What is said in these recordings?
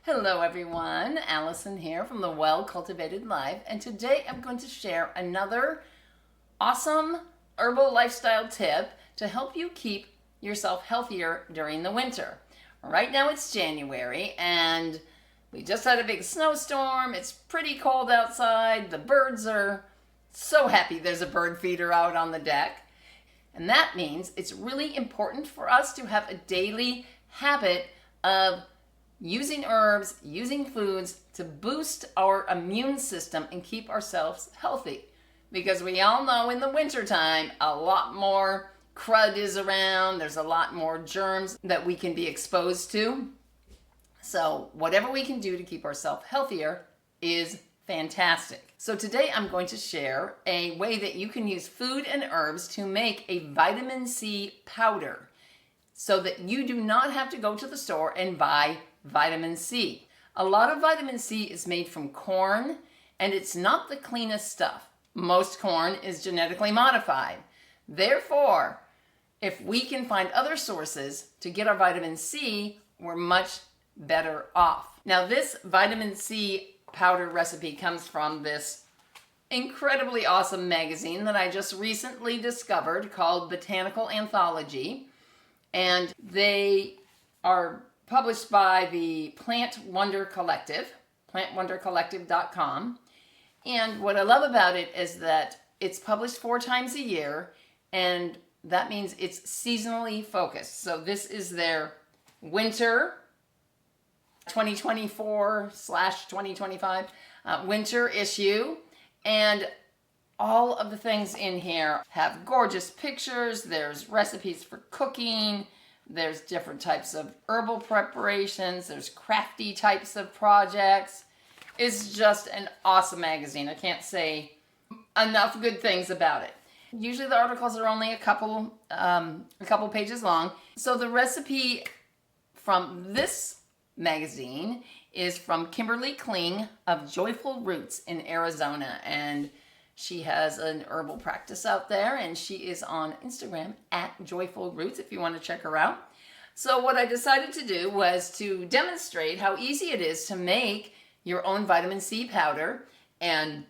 Hello everyone, Allison here from The Well Cultivated Life, and today I'm going to share another awesome herbal lifestyle tip to help you keep yourself healthier during the winter. Right now it's January and we just had a big snowstorm. It's pretty cold outside. The birds are so happy there's a bird feeder out on the deck. And that means it's really important for us to have a daily habit of using herbs, using foods to boost our immune system and keep ourselves healthy. Because we all know in the wintertime, a lot more crud is around. There's a lot more germs that we can be exposed to. So whatever we can do to keep ourselves healthier is fantastic. So today I'm going to share a way that you can use food and herbs to make a vitamin C powder so that you do not have to go to the store and buy vitamin C. A lot of vitamin C is made from corn, and it's not the cleanest stuff. Most corn is genetically modified. Therefore, if we can find other sources to get our vitamin C, we're much better off. Now, this vitamin C powder recipe comes from this incredibly awesome magazine that I just recently discovered called Botanical Anthology, and they are published by the Plant Wonder Collective, plantwondercollective.com. And what I love about it is that it's published 4 times a year, and that means it's seasonally focused. So this is their winter 2024/2025 winter issue, and all of the things in here have gorgeous pictures. There's recipes for cooking. There's different types of herbal preparations. There's crafty types of projects. It's just an awesome magazine. I can't say enough good things about it. Usually the articles are only a couple pages long. So the recipe from this magazine is from Kimberly Kling of Joyful Roots in Arizona, and she has an herbal practice out there, and she is on Instagram at Joyful Roots if you want to check her out. So what I decided to do was to demonstrate how easy it is to make your own vitamin C powder and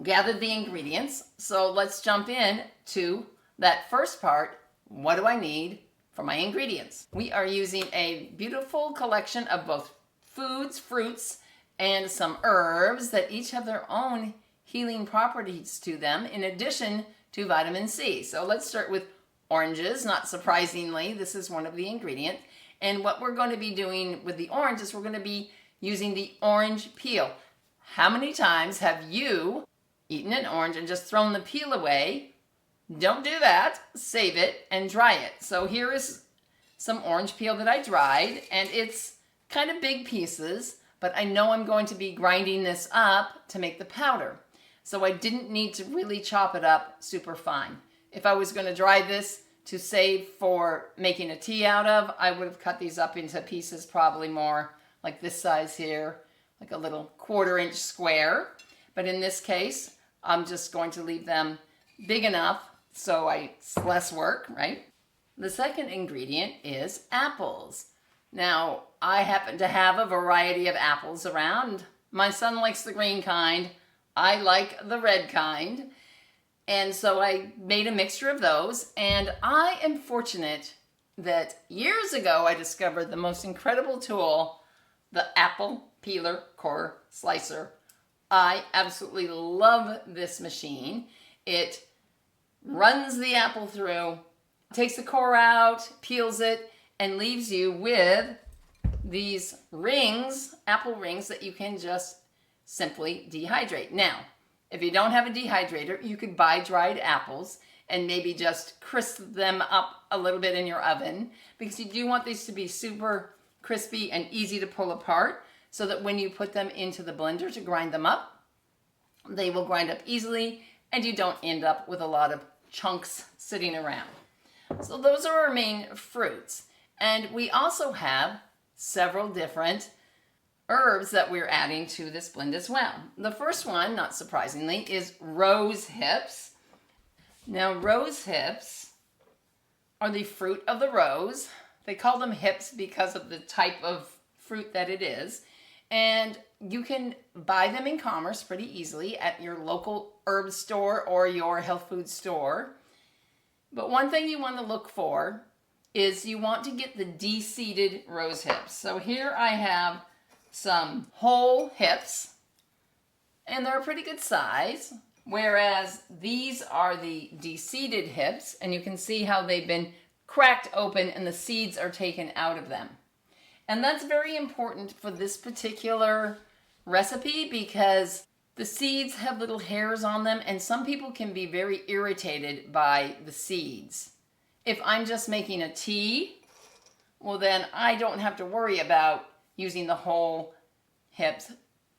gather the ingredients. So let's jump in to that first part. What do I need for my ingredients? We are using a beautiful collection of both foods, fruits, and some herbs that each have their own healing properties to them in addition to vitamin C. So let's start with oranges. Not surprisingly, this is one of the ingredients. And what we're going to be doing with the orange is we're going to be using the orange peel. How many times have you eaten an orange and just thrown the peel away? Don't do that. Save it and dry it. So here is some orange peel that I dried, and it's kind of big pieces, but I know I'm going to be grinding this up to make the powder. So I didn't need to really chop it up super fine. If I was going to dry this to save for making a tea out of, I would have cut these up into pieces probably more like this size here, like a little 1/4-inch square. But in this case, I'm just going to leave them big enough so it's less work, right? The second ingredient is apples. Now, I happen to have a variety of apples around. My son likes the green kind. I like the red kind. And so I made a mixture of those. And I am fortunate that years ago I discovered the most incredible tool, the apple peeler core slicer. I absolutely love this machine. It runs the apple through, takes the core out, peels it, and leaves you with these rings, apple rings, that you can just simply dehydrate. Now, if you don't have a dehydrator, you could buy dried apples and maybe just crisp them up a little bit in your oven, because you do want these to be super crispy and easy to pull apart so that when you put them into the blender to grind them up, they will grind up easily and you don't end up with a lot of chunks sitting around. So those are our main fruits. And we also have several different herbs that we're adding to this blend as well. The first one, not surprisingly, is Rosehips. Now, Rosehips are the fruit of the rose. They call them hips because of the type of fruit that it is. And you can buy them in commerce pretty easily at your local herb store or your health food store. But one thing you want to look for is you want to get the de-seeded rose hips. So here I have some whole hips, and they're a pretty good size, whereas these are the de-seeded hips, and you can see how they've been cracked open and the seeds are taken out of them. And that's very important for this particular recipe because the seeds have little hairs on them, and some people can be very irritated by the seeds. If I'm just making a tea, well then I don't have to worry about using the whole hips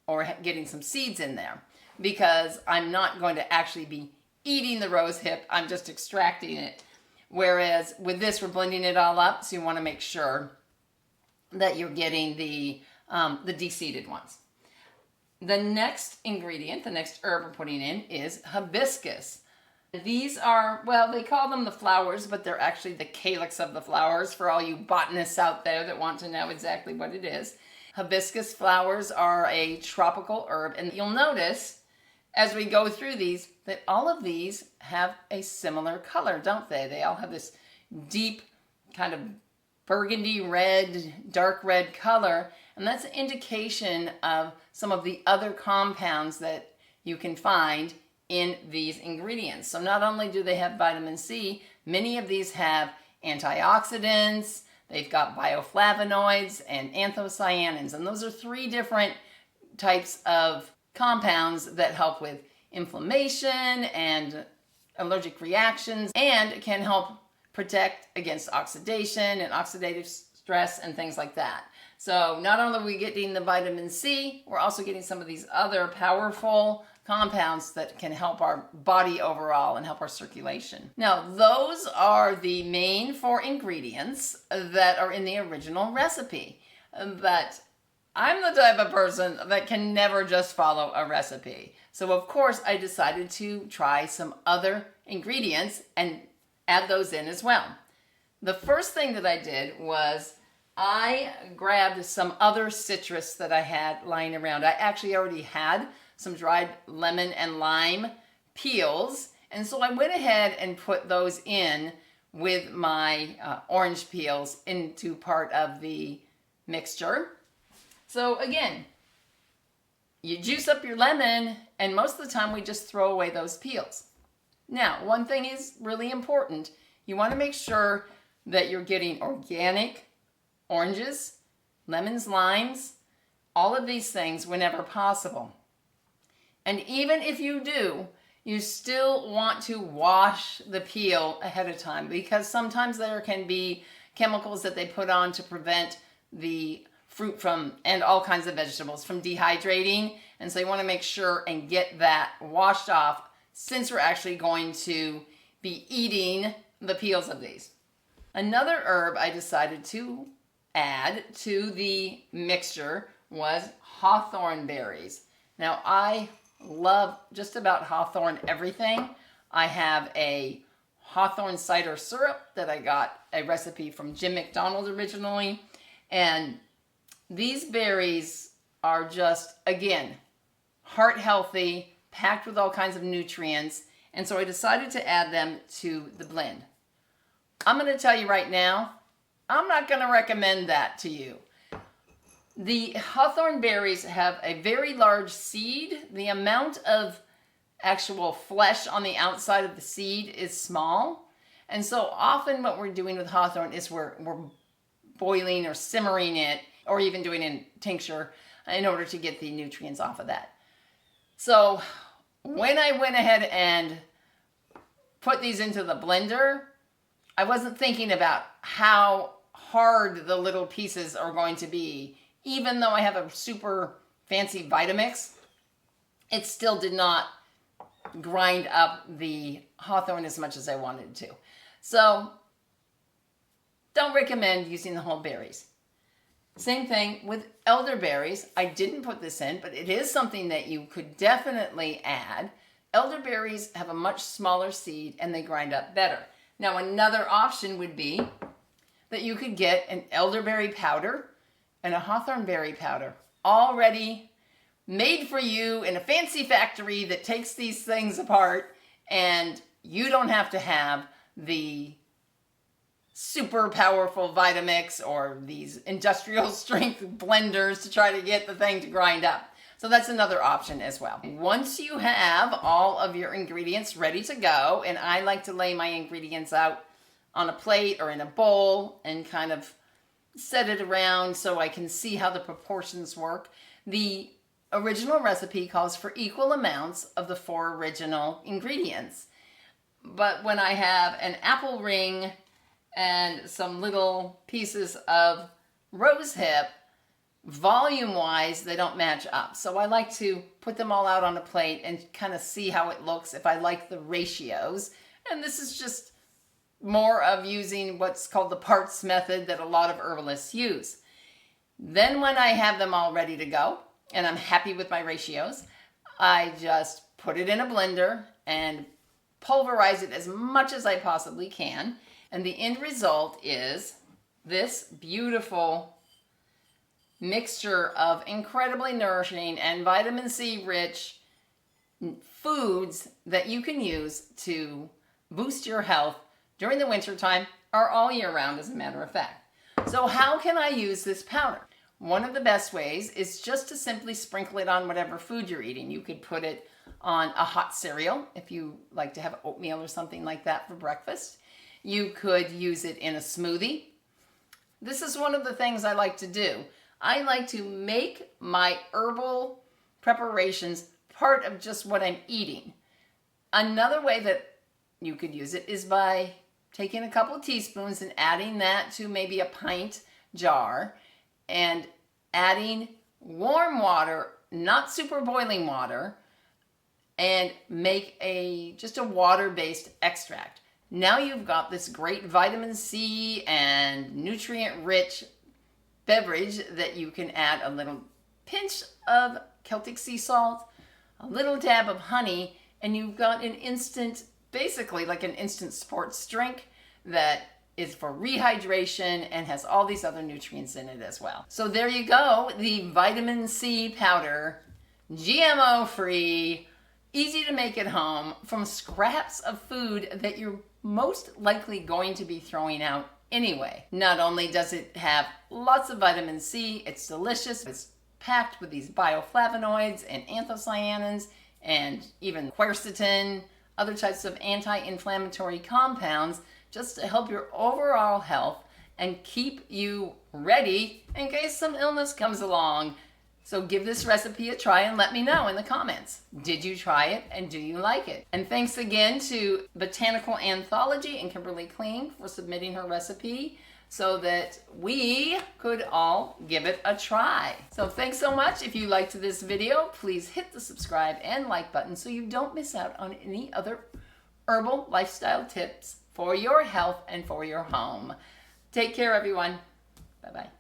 or getting some seeds in there because I'm not going to actually be eating the rose hip, I'm just extracting it. Whereas with this, we're blending it all up, so you want to make sure that you're getting the de-seeded ones. The next ingredient, the next herb we're putting in is hibiscus. These are, well, they call them the flowers, but they're actually the calyx of the flowers for all you botanists out there that want to know exactly what it is. Hibiscus flowers are a tropical herb, and you'll notice as we go through these that all of these have a similar color, don't they? They all have this deep kind of burgundy red, dark red color, and that's an indication of some of the other compounds that you can find in these ingredients. So not only do they have vitamin C, many of these have antioxidants, they've got bioflavonoids and anthocyanins, and those are 3 different types of compounds that help with inflammation and allergic reactions and can help protect against oxidation and oxidative stress and things like that. So not only are we getting the vitamin C, we're also getting some of these other powerful compounds that can help our body overall and help our circulation. Now, those are the main 4 ingredients that are in the original recipe. But I'm the type of person that can never just follow a recipe. So of course I decided to try some other ingredients and add those in as well. The first thing that I did was I grabbed some other citrus that I had lying around. I actually already had some dried lemon and lime peels, and so I went ahead and put those in with my orange peels into part of the mixture. So again, you juice up your lemon, and most of the time we just throw away those peels. Now, one thing is really important. You want to make sure that you're getting organic oranges, lemons, limes, all of these things whenever possible. And even if you do, you still want to wash the peel ahead of time because sometimes there can be chemicals that they put on to prevent the fruit from, and all kinds of vegetables, from dehydrating. And so you want to make sure and get that washed off since we're actually going to be eating the peels of these. Another herb I decided to add to the mixture was hawthorn berries. Now I love just about hawthorn everything. I have a hawthorn cider syrup that I got a recipe from Jim McDonald originally, and these berries are just, again, heart healthy, packed with all kinds of nutrients, and so I decided to add them to the blend. I'm going to tell you right now, I'm not going to recommend that to you. The hawthorn berries have a very large seed. The amount of actual flesh on the outside of the seed is small, and so often what we're doing with hawthorn is we're boiling or simmering it, or even doing a tincture in order to get the nutrients off of that. So when I went ahead and put these into the blender, I wasn't thinking about how hard the little pieces are going to be. Even though I have a super fancy Vitamix, it still did not grind up the hawthorn as much as I wanted to. So don't recommend using the whole berries. Same thing with elderberries. I didn't put this in, but it is something that you could definitely add. Elderberries have a much smaller seed and they grind up better. Now another option would be that you could get an elderberry powder and a hawthorn berry powder, already made for you in a fancy factory that takes these things apart, and you don't have to have the super powerful Vitamix or these industrial strength blenders to try to get the thing to grind up. So that's another option as well. Once you have all of your ingredients ready to go, and I like to lay my ingredients out on a plate or in a bowl and kind of set it around so I can see how the proportions work. The original recipe calls for equal amounts of the 4 original ingredients. But when I have an apple ring and some little pieces of rosehip, volume-wise, they don't match up. So I like to put them all out on a plate and kind of see how it looks, if I like the ratios. And this is just more of using what's called the parts method that a lot of herbalists use. Then when I have them all ready to go, and I'm happy with my ratios, I just put it in a blender and pulverize it as much as I possibly can. And the end result is this beautiful mixture of incredibly nourishing and vitamin C rich foods that you can use to boost your health during the winter time or all year round, as a matter of fact. So how can I use this powder? One of the best ways is just to simply sprinkle it on whatever food you're eating. You could put it on a hot cereal if you like to have oatmeal or something like that for breakfast. You could use it in a smoothie. This is one of the things I like to do. I like to make my herbal preparations part of just what I'm eating. Another way that you could use it is by taking a couple of teaspoons and adding that to maybe a pint jar and adding warm water, not super boiling water, and make just a water-based extract. Now you've got this great vitamin C and nutrient-rich beverage that you can add a little pinch of Celtic sea salt, a little dab of honey, and you've got an instant, basically like an instant sports drink that is for rehydration and has all these other nutrients in it as well. So there you go, the vitamin C powder, GMO-free, easy to make at home from scraps of food that you're most likely going to be throwing out anyway. Not only does it have lots of vitamin C, it's delicious, it's packed with these bioflavonoids and anthocyanins and even quercetin, other types of anti-inflammatory compounds, just to help your overall health and keep you ready in case some illness comes along. So give this recipe a try and let me know in the comments. Did you try it and do you like it? And thanks again to Botanical Anthology and Kimberly Kling for submitting her recipe so that we could all give it a try. So thanks so much. If you liked this video, please hit the subscribe and like button so you don't miss out on any other herbal lifestyle tips for your health and for your home. Take care, everyone. Bye-bye.